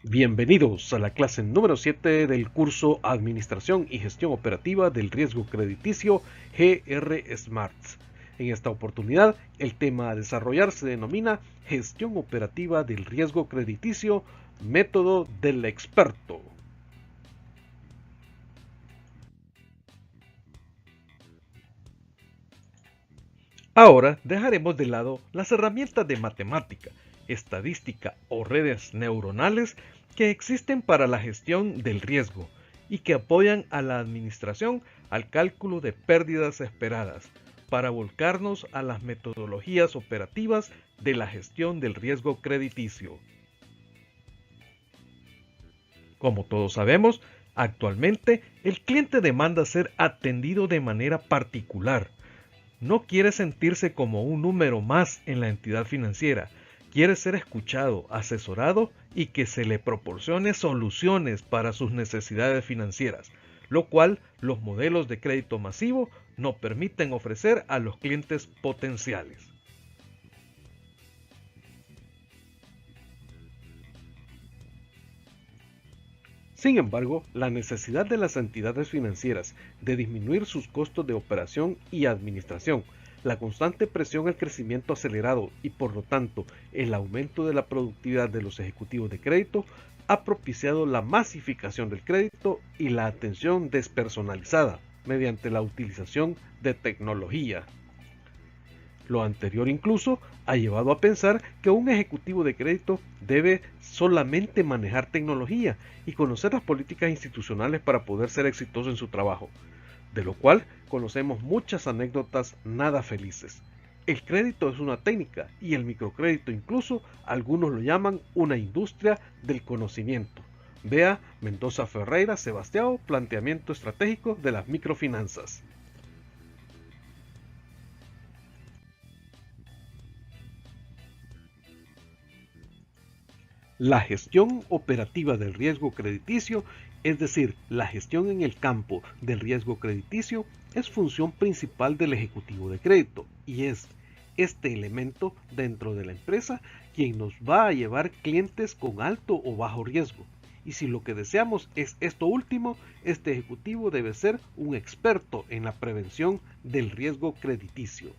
Bienvenidos a la clase número 7 del curso Administración y Gestión Operativa del Riesgo Crediticio GR Smarts. En esta oportunidad, el tema a desarrollar se denomina Gestión Operativa del Riesgo Crediticio, método del experto. Ahora dejaremos de lado las herramientas de matemática, estadística o redes neuronales que existen para la gestión del riesgo y que apoyan a la administración al cálculo de pérdidas esperadas, para volcarnos a las metodologías operativas de la gestión del riesgo crediticio. Como todos sabemos, actualmente el cliente demanda ser atendido de manera particular. No quiere sentirse como un número más en la entidad financiera, quiere ser escuchado, asesorado y que se le proporcione soluciones para sus necesidades financieras, lo cual los modelos de crédito masivo no permiten ofrecer a los clientes potenciales. Sin embargo, la necesidad de las entidades financieras de disminuir sus costos de operación y administración, la constante presión al crecimiento acelerado y por lo tanto el aumento de la productividad de los ejecutivos de crédito ha propiciado la masificación del crédito y la atención despersonalizada mediante la utilización de tecnología. Lo anterior incluso ha llevado a pensar que un ejecutivo de crédito debe solamente manejar tecnología y conocer las políticas institucionales para poder ser exitoso en su trabajo, de lo cual conocemos muchas anécdotas nada felices. El crédito es una técnica y el microcrédito incluso algunos lo llaman una industria del conocimiento. Vea Mendoza Ferreira Sebastião, Planteamiento Estratégico de las Microfinanzas. La gestión operativa del riesgo crediticio, es decir, la gestión en el campo del riesgo crediticio, es función principal del ejecutivo de crédito y es este elemento dentro de la empresa quien nos va a llevar clientes con alto o bajo riesgo. Y si lo que deseamos es esto último, este ejecutivo debe ser un experto en la prevención del riesgo crediticio.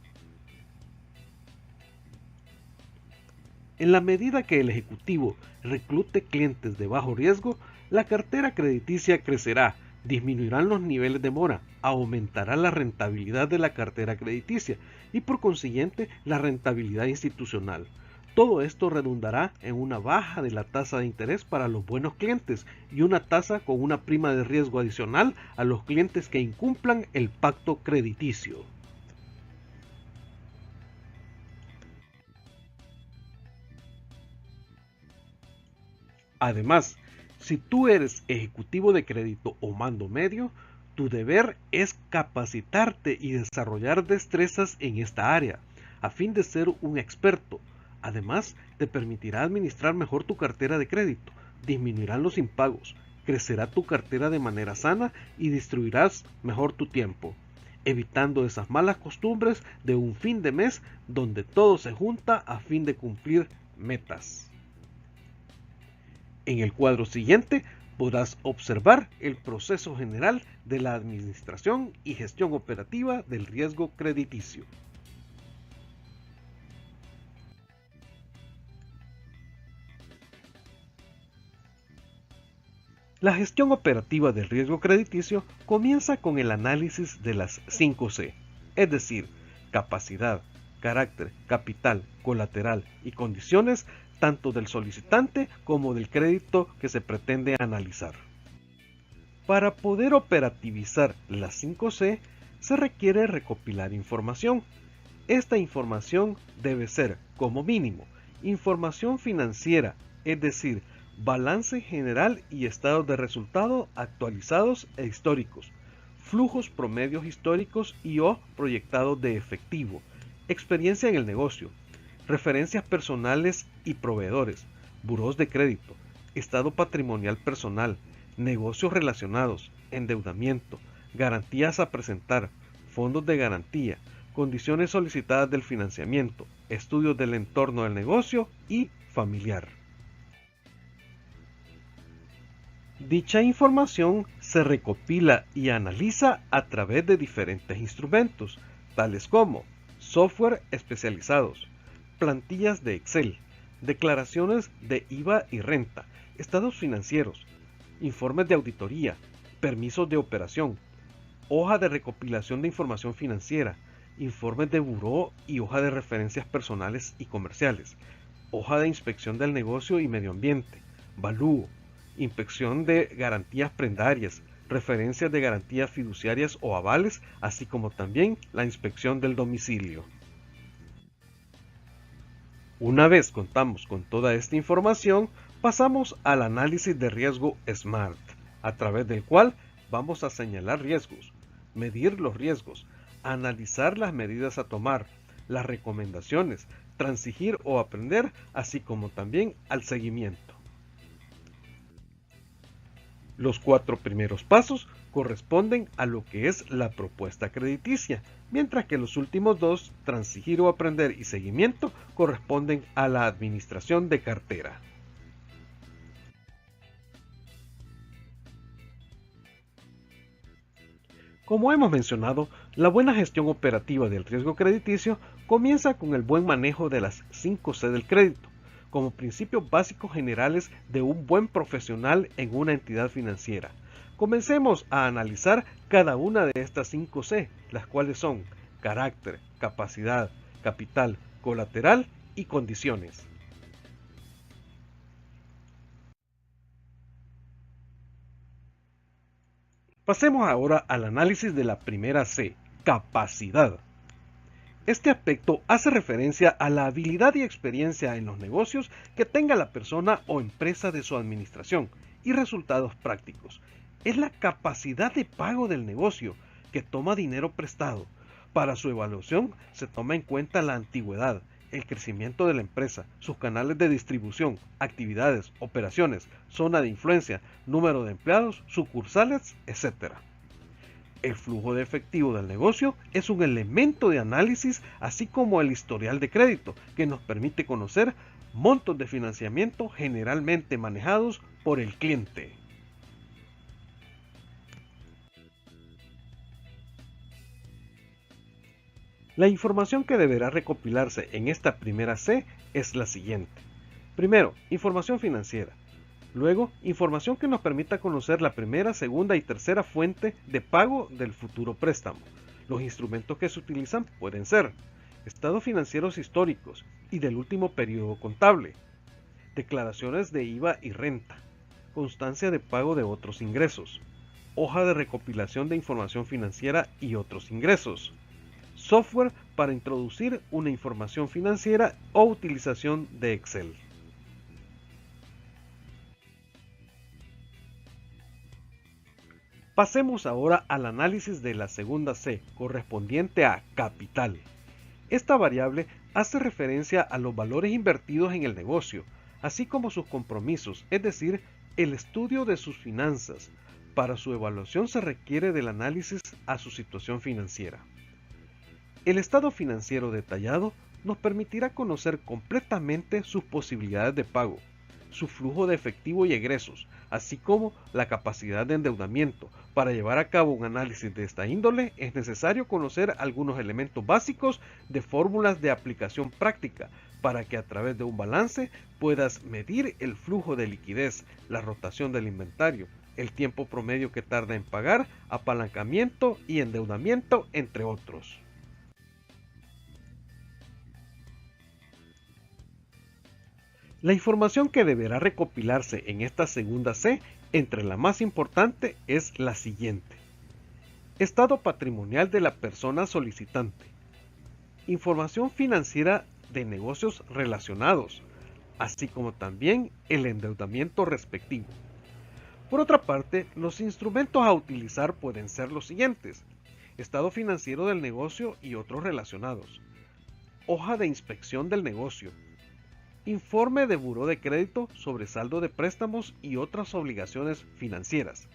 En la medida que el ejecutivo reclute clientes de bajo riesgo, la cartera crediticia crecerá, disminuirán los niveles de mora, aumentará la rentabilidad de la cartera crediticia y por consiguiente la rentabilidad institucional. Todo esto redundará en una baja de la tasa de interés para los buenos clientes y una tasa con una prima de riesgo adicional a los clientes que incumplan el pacto crediticio. Además, si tú eres ejecutivo de crédito o mando medio, tu deber es capacitarte y desarrollar destrezas en esta área, a fin de ser un experto. Además, te permitirá administrar mejor tu cartera de crédito, disminuirán los impagos, crecerá tu cartera de manera sana y distribuirás mejor tu tiempo, evitando esas malas costumbres de un fin de mes donde todo se junta a fin de cumplir metas. En el cuadro siguiente podrás observar el proceso general de la administración y gestión operativa del riesgo crediticio. La gestión operativa del riesgo crediticio comienza con el análisis de las 5 C, es decir, capacidad, carácter, capital, colateral y condiciones tanto del solicitante como del crédito que se pretende analizar. Para poder operativizar las 5 C se requiere recopilar información. Esta información debe ser, como mínimo, información financiera, es decir, balance general y estados de resultado actualizados e históricos, flujos promedios históricos y o proyectados de efectivo, experiencia en el negocio, referencias personales y proveedores, burós de crédito, estado patrimonial personal, negocios relacionados, endeudamiento, garantías a presentar, fondos de garantía, condiciones solicitadas del financiamiento, estudios del entorno del negocio y familiar. Dicha información se recopila y analiza a través de diferentes instrumentos, tales como software especializados, plantillas de Excel, declaraciones de IVA y renta, estados financieros, informes de auditoría, permisos de operación, hoja de recopilación de información financiera, informes de buró y hoja de referencias personales y comerciales, hoja de inspección del negocio y medio ambiente, valúo, inspección de garantías prendarias, referencias de garantías fiduciarias o avales, así como también la inspección del domicilio. Una vez contamos con toda esta información, pasamos al análisis de riesgo SMART, a través del cual vamos a señalar riesgos, medir los riesgos, analizar las medidas a tomar, las recomendaciones, transigir o aprender, así como también al seguimiento. Los 4 primeros pasos corresponden a lo que es la propuesta crediticia, mientras que los últimos 2, transigir o aprender y seguimiento, corresponden a la administración de cartera. Como hemos mencionado, la buena gestión operativa del riesgo crediticio comienza con el buen manejo de las 5 C del crédito, como principios básicos generales de un buen profesional en una entidad financiera. Comencemos a analizar cada una de estas 5 C, las cuales son carácter, capacidad, capital, colateral y condiciones. Pasemos ahora al análisis de la primera C, capacidad. Este aspecto hace referencia a la habilidad y experiencia en los negocios que tenga la persona o empresa de su administración y resultados prácticos. Es la capacidad de pago del negocio que toma dinero prestado. Para su evaluación se toma en cuenta la antigüedad, el crecimiento de la empresa, sus canales de distribución, actividades, operaciones, zona de influencia, número de empleados, sucursales, etc. El flujo de efectivo del negocio es un elemento de análisis, así como el historial de crédito, que nos permite conocer montos de financiamiento generalmente manejados por el cliente. La información que deberá recopilarse en esta primera C es la siguiente. Primero, información financiera. Luego, información que nos permita conocer la primera, segunda y tercera fuente de pago del futuro préstamo. Los instrumentos que se utilizan pueden ser estados financieros históricos y del último periodo contable, declaraciones de IVA y renta, constancia de pago de otros ingresos, hoja de recopilación de información financiera y otros ingresos, software para introducir una información financiera o utilización de Excel. Pasemos ahora al análisis de la segunda C, correspondiente a capital. Esta variable hace referencia a los valores invertidos en el negocio, así como sus compromisos, es decir, el estudio de sus finanzas. Para su evaluación se requiere del análisis a su situación financiera. El estado financiero detallado nos permitirá conocer completamente sus posibilidades de pago, su flujo de efectivo y egresos, así como la capacidad de endeudamiento. Para llevar a cabo un análisis de esta índole es necesario conocer algunos elementos básicos de fórmulas de aplicación práctica para que a través de un balance puedas medir el flujo de liquidez, la rotación del inventario, el tiempo promedio que tarda en pagar, apalancamiento y endeudamiento, entre otros. La información que deberá recopilarse en esta segunda C, entre la más importante, es la siguiente. Estado patrimonial de la persona solicitante. Información financiera de negocios relacionados, así como también el endeudamiento respectivo. Por otra parte, los instrumentos a utilizar pueden ser los siguientes. Estado financiero del negocio y otros relacionados. Hoja de inspección del negocio. Informe de buró de crédito sobre saldo de préstamos y otras obligaciones financieras.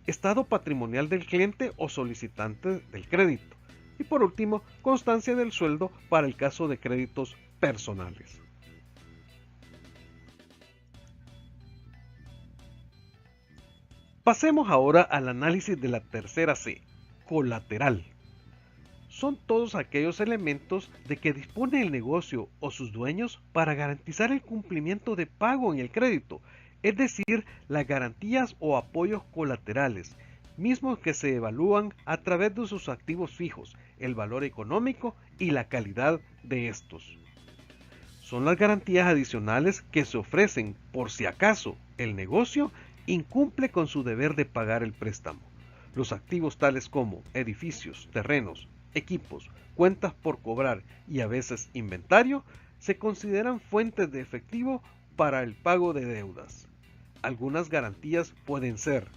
Estado patrimonial del cliente o solicitante del crédito. Y por último, constancia del sueldo para el caso de créditos personales. Pasemos ahora al análisis de la tercera C, colateral. Son todos aquellos elementos de que dispone el negocio o sus dueños para garantizar el cumplimiento de pago en el crédito, es decir, las garantías o apoyos colaterales, mismos que se evalúan a través de sus activos fijos, el valor económico y la calidad de estos. Son las garantías adicionales que se ofrecen por si acaso el negocio incumple con su deber de pagar el préstamo. Los activos tales como edificios, terrenos, equipos, cuentas por cobrar y a veces inventario se consideran fuentes de efectivo para el pago de deudas. Algunas garantías pueden ser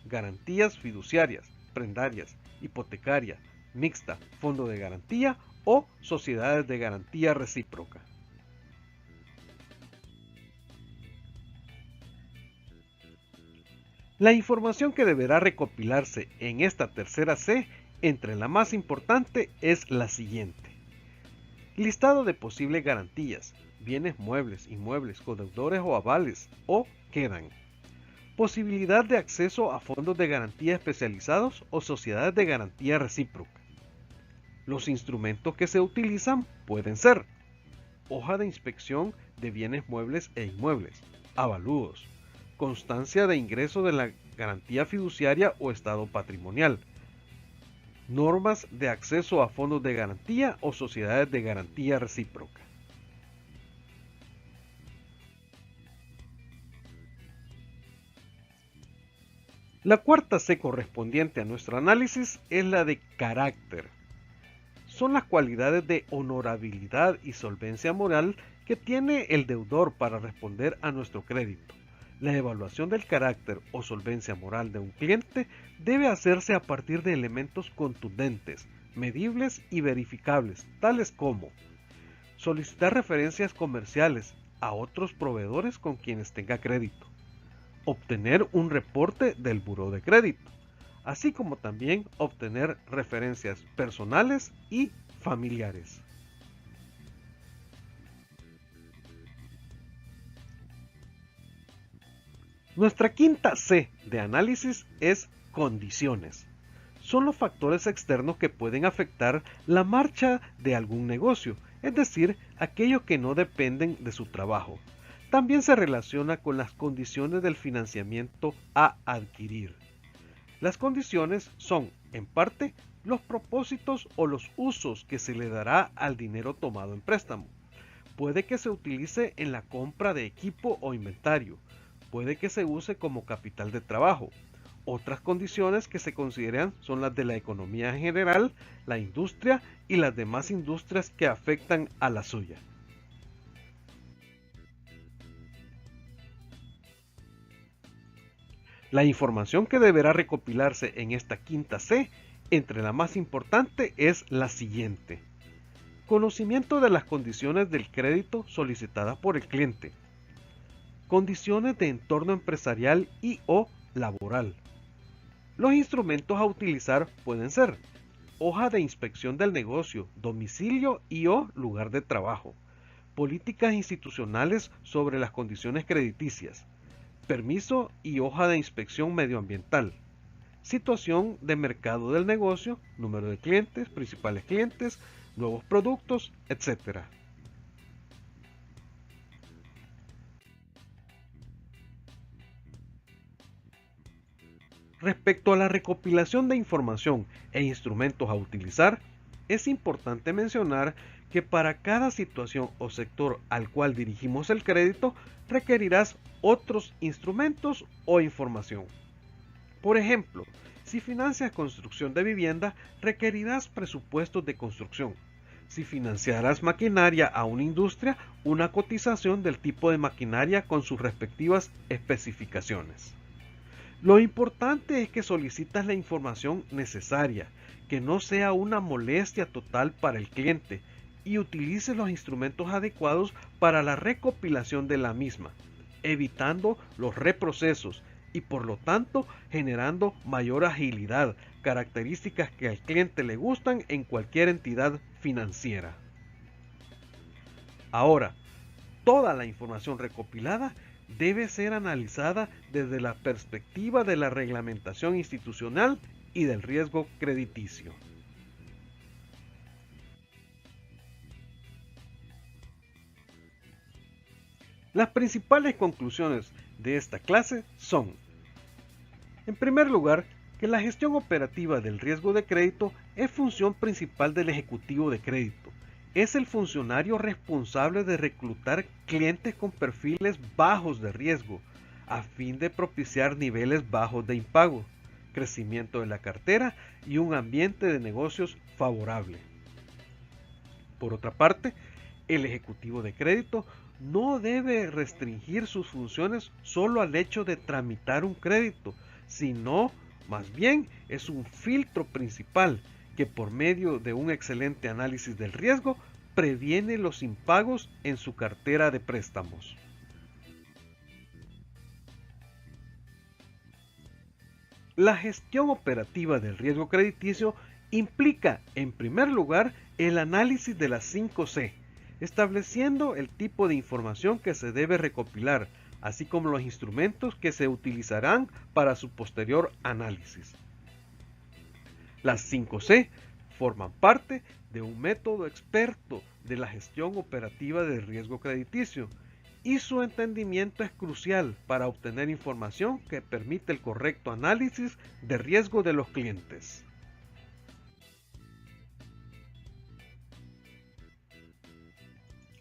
garantías fiduciarias, prendarias, hipotecaria, mixta, fondo de garantía o sociedades de garantía recíproca. La información que deberá recopilarse en esta tercera C, entre la más importante, es la siguiente. Listado de posibles garantías, bienes muebles, inmuebles, codeudores o avales, o quedan. Posibilidad de acceso a fondos de garantía especializados o sociedades de garantía recíproca. Los instrumentos que se utilizan pueden ser hoja de inspección de bienes muebles e inmuebles, avalúos, constancia de ingreso de la garantía fiduciaria o estado patrimonial, normas de acceso a fondos de garantía o sociedades de garantía recíproca. La cuarta C correspondiente a nuestro análisis es la de carácter. Son las cualidades de honorabilidad y solvencia moral que tiene el deudor para responder a nuestro crédito. La evaluación del carácter o solvencia moral de un cliente debe hacerse a partir de elementos contundentes, medibles y verificables, tales como solicitar referencias comerciales a otros proveedores con quienes tenga crédito, obtener un reporte del buró de crédito, así como también obtener referencias personales y familiares. Nuestra quinta C de análisis es condiciones. Son los factores externos que pueden afectar la marcha de algún negocio, es decir, aquellos que no dependen de su trabajo. También se relaciona con las condiciones del financiamiento a adquirir. Las condiciones son, en parte, los propósitos o los usos que se le dará al dinero tomado en préstamo. Puede que se utilice en la compra de equipo o inventario. Puede que se use como capital de trabajo. Otras condiciones que se consideran son las de la economía en general, la industria y las demás industrias que afectan a la suya. La información que deberá recopilarse en esta quinta C, entre la más importante, es la siguiente. Conocimiento de las condiciones del crédito solicitadas por el cliente. Condiciones de entorno empresarial y o laboral. Los instrumentos a utilizar pueden ser hoja de inspección del negocio, domicilio y o lugar de trabajo, políticas institucionales sobre las condiciones crediticias, permiso y hoja de inspección medioambiental, situación de mercado del negocio, número de clientes, principales clientes, nuevos productos, etc. Respecto a la recopilación de información e instrumentos a utilizar, es importante mencionar que para cada situación o sector al cual dirigimos el crédito requerirás otros instrumentos o información. Por ejemplo, si financias construcción de vivienda, requerirás presupuestos de construcción. Si financiarás maquinaria a una industria, una cotización del tipo de maquinaria con sus respectivas especificaciones. Lo importante es que solicitas la información necesaria, que no sea una molestia total para el cliente y utilices los instrumentos adecuados para la recopilación de la misma, evitando los reprocesos y por lo tanto generando mayor agilidad, características que al cliente le gustan en cualquier entidad financiera. Ahora, toda la información recopilada debe ser analizada desde la perspectiva de la reglamentación institucional y del riesgo crediticio. Las principales conclusiones de esta clase son: en primer lugar, que la gestión operativa del riesgo de crédito es función principal del ejecutivo de crédito. Es el funcionario responsable de reclutar clientes con perfiles bajos de riesgo, a fin de propiciar niveles bajos de impago, crecimiento de la cartera y un ambiente de negocios favorable. Por otra parte, el ejecutivo de crédito no debe restringir sus funciones solo al hecho de tramitar un crédito, sino más bien es un filtro principal que, por medio de un excelente análisis del riesgo, previene los impagos en su cartera de préstamos. La gestión operativa del riesgo crediticio implica, en primer lugar, el análisis de las 5C, estableciendo el tipo de información que se debe recopilar, así como los instrumentos que se utilizarán para su posterior análisis. Las 5C forman parte de un método experto de la gestión operativa del riesgo crediticio, y su entendimiento es crucial para obtener información que permite el correcto análisis de riesgo de los clientes.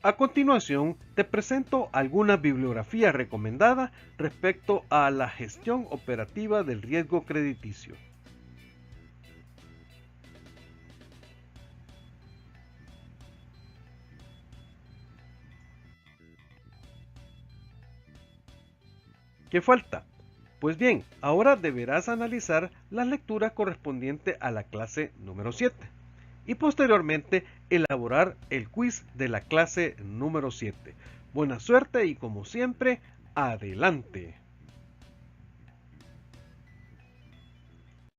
A continuación, te presento alguna bibliografía recomendada respecto a la gestión operativa del riesgo crediticio. ¿Qué falta? Pues bien, ahora deberás analizar la lectura correspondiente a la clase número 7 y posteriormente elaborar el quiz de la clase número 7. Buena suerte y, como siempre, adelante.